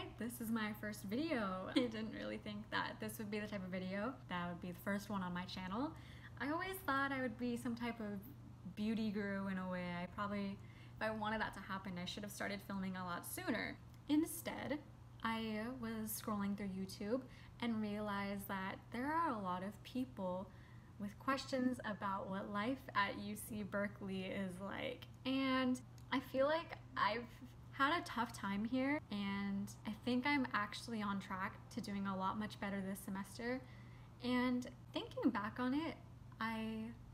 Alright, this is my first video. I didn't really think that this would be the type of video that would be the first one on my channel. I always thought I would be some type of beauty guru in a way. If I wanted that to happen, I should have started filming a lot sooner. Instead, I was scrolling through YouTube and realized that there are a lot of people with questions about what life at UC Berkeley is like. And I feel like I've had a tough time here, and I think I'm actually on track to doing a lot much better this semester. And thinking back on it, I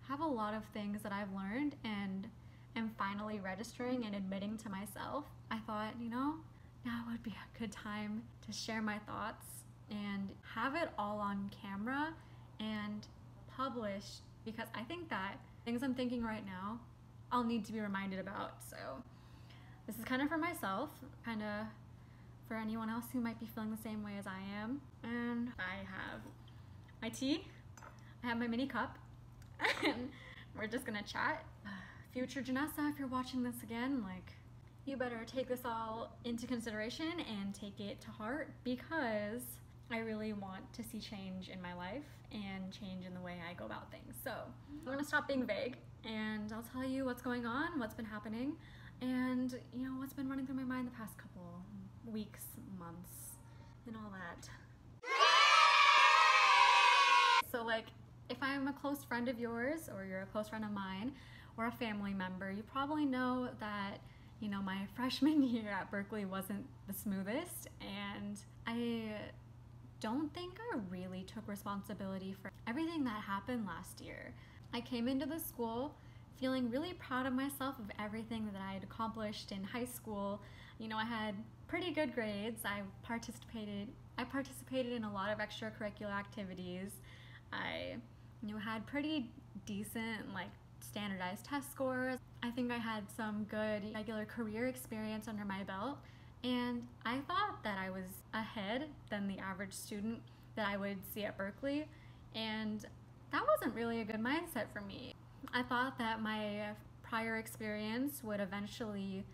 have a lot of things that I've learned and am finally registering and admitting to myself. I thought, now would be a good time to share my thoughts and have it all on camera and publish, because I think that things I'm thinking right now, I'll need to be reminded about. So this is kind of for myself, kind of for anyone else who might be feeling the same way as I am. And I have my tea, I have my mini cup, and we're just gonna chat. Future Janessa, if you're watching this again, you better take this all into consideration and take it to heart, because I really want to see change in my life and change in the way I go about things. So I'm gonna stop being vague and I'll tell you what's going on, what's been happening, and what's been running through my mind the past couple weeks, months, and all that. So if I'm a close friend of yours, or you're a close friend of mine, or a family member, you probably know that my freshman year at Berkeley wasn't the smoothest, and I don't think I really took responsibility for everything that happened last year. I came into the school feeling really proud of myself, of everything that I had accomplished in high school. I had pretty good grades. I participated in a lot of extracurricular activities. I had pretty decent standardized test scores. I think I had some good regular career experience under my belt, and I thought that I was ahead than the average student that I would see at Berkeley, and that wasn't really a good mindset for me. I thought that my prior experience would eventually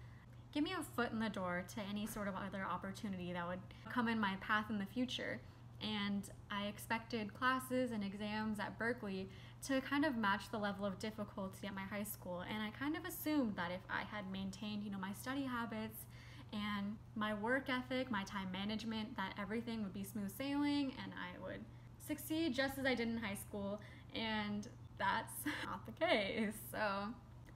give me a foot in the door to any sort of other opportunity that would come in my path in the future. And I expected classes and exams at Berkeley to kind of match the level of difficulty at my high school, and I kind of assumed that if I had maintained my study habits and my work ethic, my time management, that everything would be smooth sailing and I would succeed just as I did in high school, and that's not the case. So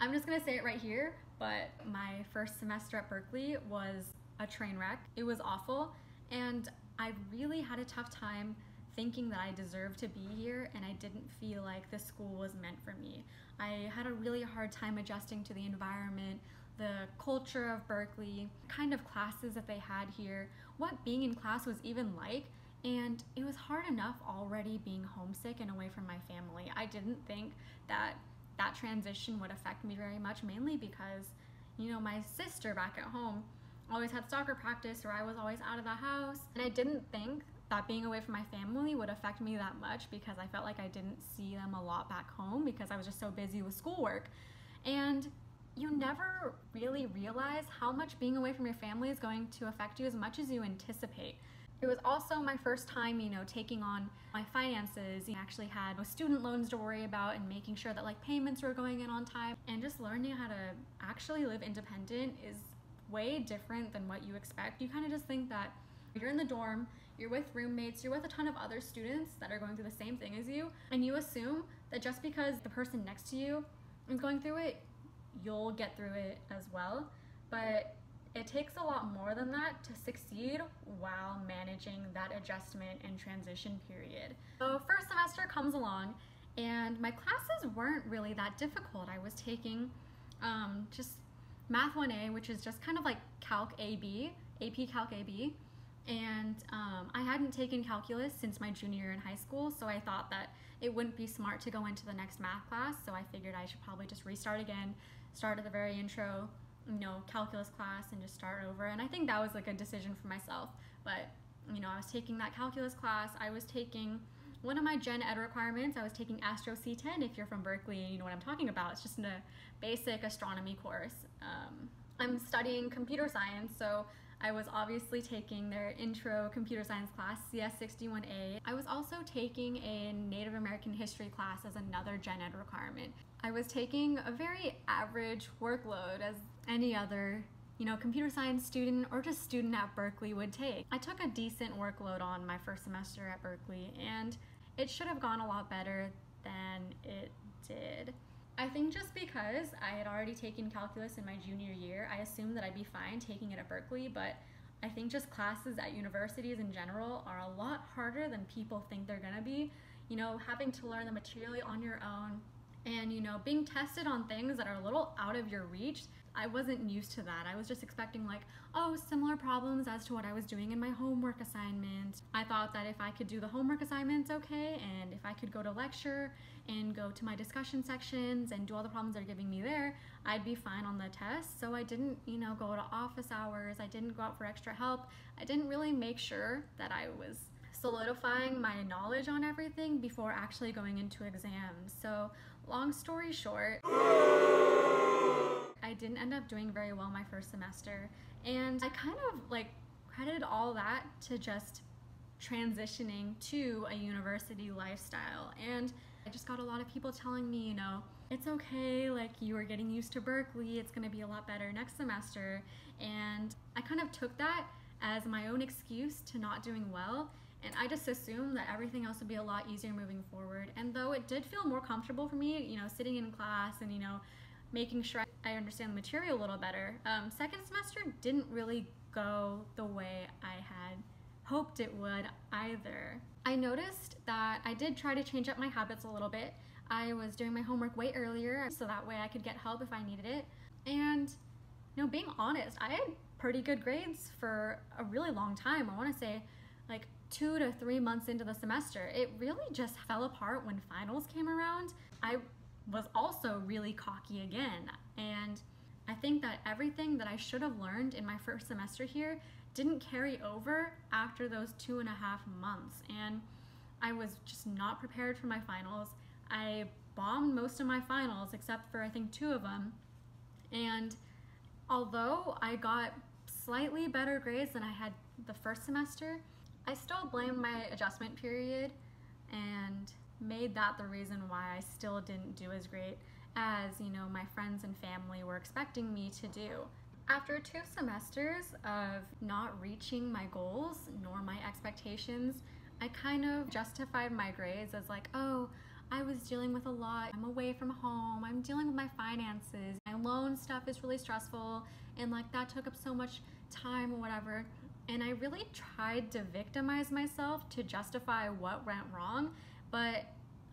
I'm just gonna say it right here, but my first semester at Berkeley was a train wreck. It was awful, and I really had a tough time thinking that I deserved to be here, and I didn't feel like the school was meant for me. I had a really hard time adjusting to the environment, the culture of Berkeley, kind of classes that they had here, what being in class was even like, and it was hard enough already being homesick and away from my family. I didn't think that that transition would affect me very much, mainly because, my sister back at home always had soccer practice, or I was always out of the house, and I didn't think that being away from my family would affect me that much, because I felt like I didn't see them a lot back home because I was just so busy with schoolwork. And you never really realize how much being away from your family is going to affect you as much as you anticipate. It was also my first time, taking on my finances. I actually had student loans to worry about and making sure that payments were going in on time, and just learning how to actually live independent is way different than what you expect. You kind of just think that you're in the dorm, you're with roommates, you're with a ton of other students that are going through the same thing as you, and you assume that just because the person next to you is going through it, you'll get through it as well. But it takes a lot more than that to succeed while managing that adjustment and transition period. So first semester comes along, and my classes weren't really that difficult. I was taking just Math 1A, which is just kind of like Calc AB, AP Calc AB, and I hadn't taken calculus since my junior year in high school, so I thought that it wouldn't be smart to go into the next math class, so I figured I should probably just restart again, start at the very intro, calculus class, and just start over. And I think that was a good decision for myself. But I was taking that calculus class, I was taking one of my gen ed requirements, I was taking Astro C10. If you're from Berkeley, you know what I'm talking about. It's just a basic astronomy course. I'm studying computer science, so I was obviously taking their intro computer science class, CS61A. I was also taking a Native American history class as another gen ed requirement. I was taking a very average workload as any other computer science student or just student at Berkeley would take. I took a decent workload on my first semester at Berkeley, and it should have gone a lot better than it did. I think just because I had already taken calculus in my junior year, I assumed that I'd be fine taking it at Berkeley, but I think just classes at universities in general are a lot harder than people think they're gonna be. Having to learn the material on your own and, being tested on things that are a little out of your reach. I wasn't used to that. I was just expecting similar problems as to what I was doing in my homework assignment. I thought that if I could do the homework assignments okay, and if I could go to lecture and go to my discussion sections and do all the problems they're giving me there, I'd be fine on the test. So I didn't, go to office hours. I didn't go out for extra help. I didn't really make sure that I was solidifying my knowledge on everything before actually going into exams. So long story short, I didn't end up doing very well my first semester, and I kind of credited all that to just transitioning to a university lifestyle. And I just got a lot of people telling me, it's okay, you are getting used to Berkeley, it's gonna be a lot better next semester. And I kind of took that as my own excuse to not doing well, and I just assumed that everything else would be a lot easier moving forward. And though it did feel more comfortable for me, sitting in class and, making sure I understand the material a little better, second semester didn't really go the way I had hoped it would either. I noticed that I did try to change up my habits a little bit. I was doing my homework way earlier so that way I could get help if I needed it. And, being honest, I had pretty good grades for a really long time. I want to say 2 to 3 months into the semester. It really just fell apart when finals came around. I was also really cocky again, and I think that everything that I should have learned in my first semester here didn't carry over after those 2.5 months, and I was just not prepared for my finals. I bombed most of my finals except for I think 2 of them, and although I got slightly better grades than I had the first semester, I still blamed my adjustment period and made that the reason why I still didn't do as great as, my friends and family were expecting me to do. After 2 semesters of not reaching my goals nor my expectations, I kind of justified my grades as oh, I was dealing with a lot. I'm away from home. I'm dealing with my finances. My loan stuff is really stressful, and that took up so much time or whatever. And I really tried to victimize myself to justify what went wrong, but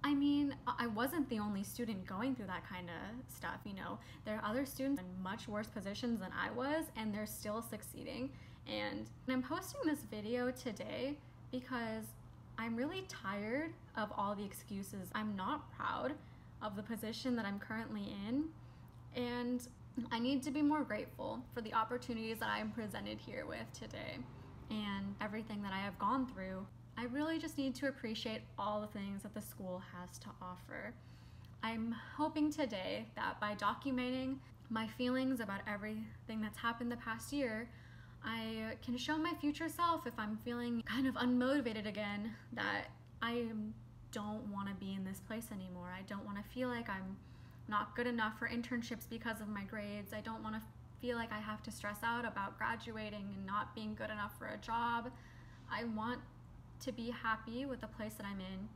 I wasn't the only student going through that kind of stuff, There are other students in much worse positions than I was, and they're still succeeding. And I'm posting this video today because I'm really tired of all the excuses. I'm not proud of the position that I'm currently in, and I need to be more grateful for the opportunities that I am presented here with today and everything that I have gone through. I really just need to appreciate all the things that the school has to offer. I'm hoping today that by documenting my feelings about everything that's happened the past year, I can show my future self, if I'm feeling kind of unmotivated again, that I don't want to be in this place anymore. I don't want to feel like I'm not good enough for internships because of my grades. I don't want to feel like I have to stress out about graduating and not being good enough for a job. I want to be happy with the place that I'm in,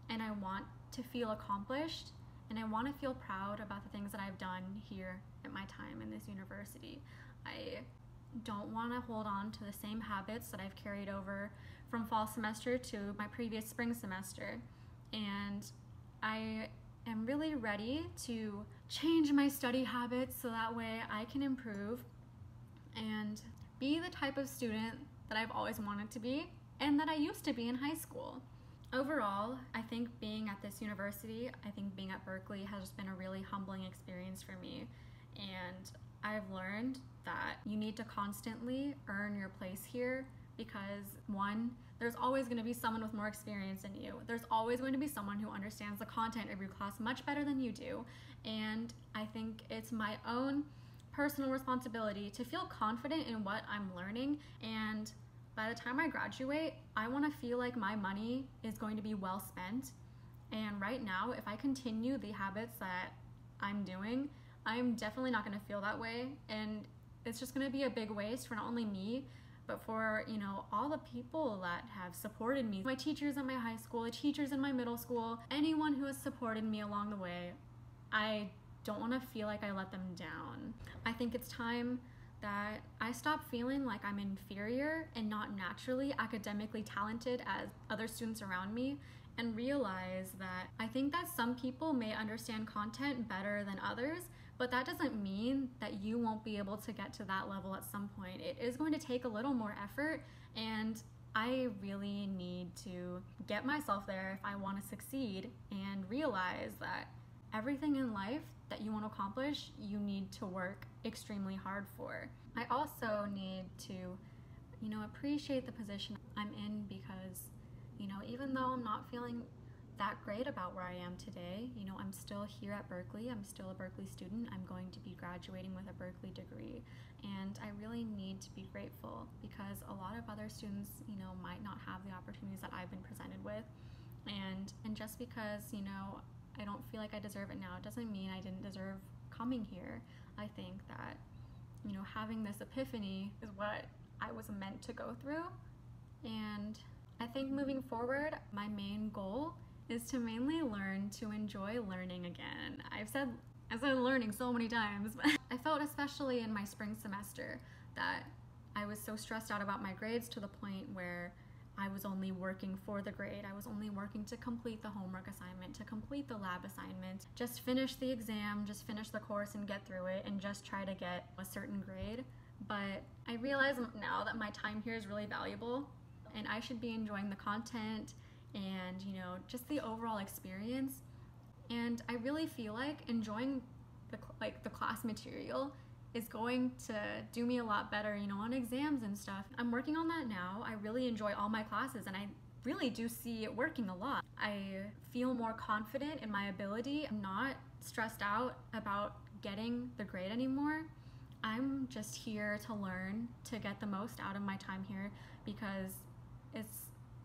and I want to feel accomplished, and I want to feel proud about the things that I've done here at my time in this university. I don't want to hold on to the same habits that I've carried over from fall semester to my previous spring semester, and I am really ready to change my study habits so that way I can improve and be the type of student that I've always wanted to be and that I used to be in high school. Overall, I think being at this university, I think being at Berkeley has just been a really humbling experience for me, and I've learned that you need to constantly earn your place here because, one, there's always going to be someone with more experience than you. There's always going to be someone who understands the content of your class much better than you do, and I think it's my own personal responsibility to feel confident in what I'm learning, and by the time I graduate, I want to feel like my money is going to be well spent. And right now, if I continue the habits that I'm doing, I'm definitely not going to feel that way, and it's just going to be a big waste for not only me, but for, you know, all the people that have supported me. My teachers at my high school, the teachers in my middle school, anyone who has supported me along the way. I don't want to feel like I let them down. I think it's time that I stop feeling like I'm inferior and not naturally academically talented as other students around me, and realize that I think that some people may understand content better than others, but that doesn't mean that you won't be able to get to that level at some point. It is going to take a little more effort, and I really need to get myself there if I want to succeed, and realize that everything in life that you want to accomplish, you need to work extremely hard for. I also need to, you know, appreciate the position I'm in, because, you know, even though I'm not feeling that great about where I am today, you know, I'm still here at Berkeley. I'm still a Berkeley student. I'm going to be graduating with a Berkeley degree, and I really need to be grateful, because a lot of other students, you know, might not have the opportunities that I've been presented with, and just because, you know, I don't feel like I deserve it now, it doesn't mean I didn't deserve coming here. I think that, you know, having this epiphany is what I was meant to go through, and I think moving forward, my main goal is to mainly learn to enjoy learning again. I've said learning so many times, but I felt, especially in my spring semester, that I was so stressed out about my grades to the point where I was only working for the grade. I was only working to complete the homework assignment, to complete the lab assignment, just finish the exam, just finish the course and get through it, and just try to get a certain grade. But I realize now that my time here is really valuable, and I should be enjoying the content and, you know, just the overall experience. And I really feel like enjoying the class material is going to do me a lot better, you know, on exams and stuff. I'm working on that now. I really enjoy all my classes, and I really do see it working a lot. I feel more confident in my ability. I'm not stressed out about getting the grade anymore. I'm just here to learn, to get the most out of my time here, because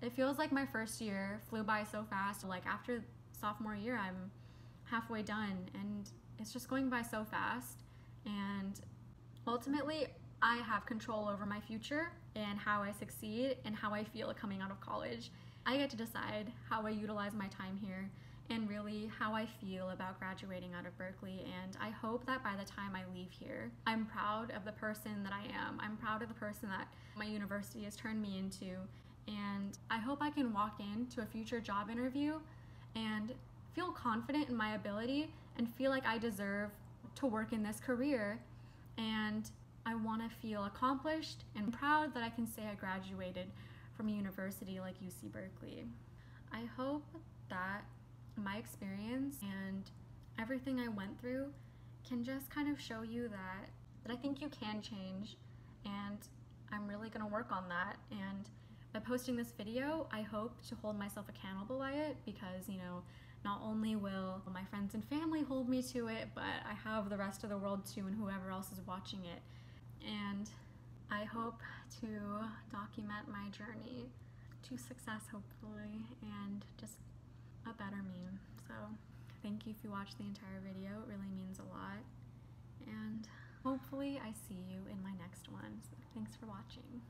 it feels like my first year flew by so fast. Like, after sophomore year, I'm halfway done, and it's just going by so fast. And ultimately, I have control over my future and how I succeed and how I feel coming out of college. I get to decide how I utilize my time here, and really how I feel about graduating out of Berkeley. And I hope that by the time I leave here, I'm proud of the person that I am. I'm proud of the person that my university has turned me into. And I hope I can walk into a future job interview and feel confident in my ability and feel like I deserve to work in this career. And I want to feel accomplished and proud that I can say I graduated from a university like UC Berkeley. I hope that my experience and everything I went through can just kind of show you that I think you can change, and I'm really going to work on that. And by posting this video, I hope to hold myself accountable by it, because, you know, not only will my friends and family hold me to it, but I have the rest of the world too, and whoever else is watching it. And I hope to document my journey to success, hopefully, and just a better me. So thank you if you watched the entire video. It really means a lot. And hopefully I see you in my next one. So thanks for watching.